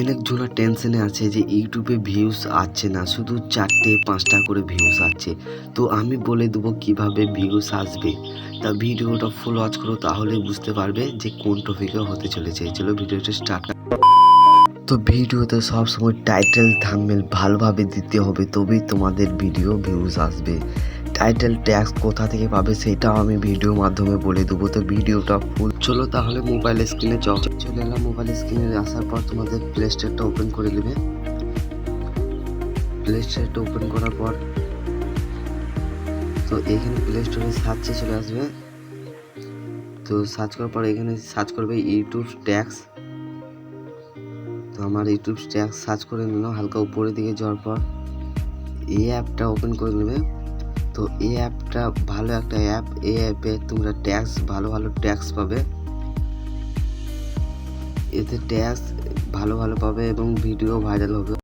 অনেকজনা টেনশনে আছে যে ইউটিউবে ভিউজ আসছে না, শুধু 4-5টা করে ভিউজ আসছে। তো আমি বলে দেবো কিভাবে ভিউজ আসবে। তা ভিডিওটা ফুল ওয়াচ করো, তাহলে বুঝতে পারবে যে কোন টপিকে হতে চলেছে। চলো ভিডিওটা স্টার্ট। তো ভিডিওতে সবসময় টাইটেল থাম্বনেল ভালোভাবে দিতে হবে, তবেই তোমাদের ভিডিও ভিউজ আসবে। টাইটেল ট্যাক্স কোথা থেকে পাবে সেটাও আমি ভিডিওর মাধ্যমে বলে দেবো। তো ভিডিওটা ফুল চলো, তাহলে মোবাইল স্ক্রিনে চলে এলাম। মোবাইল স্ক্রিনে আসার পর তোমাদের প্লে স্টোরটা ওপেন করে নেবে। প্লে স্টোরটা ওপেন করার পর তো এখানে প্লে স্টোরে সার্চে চলে আসবে। তো সার্চ করার পর এখানে সার্চ করবে ইউটিউব ট্যাক্স। তো আমার ইউটিউব ট্যাক্স সার্চ করে নিলাম। হালকা উপরের দিকে যাওয়ার পর এই অ্যাপটা ওপেন করে নেবে। তো এই অ্যাপটা ভালো একটা অ্যাপ। এই অ্যাপে তোমরা ট্যাক্স ভালো ট্যাক্স পাবে। এতে ট্যাক্স ভালো পাবে এবং ভিডিও ভাইরাল হবে।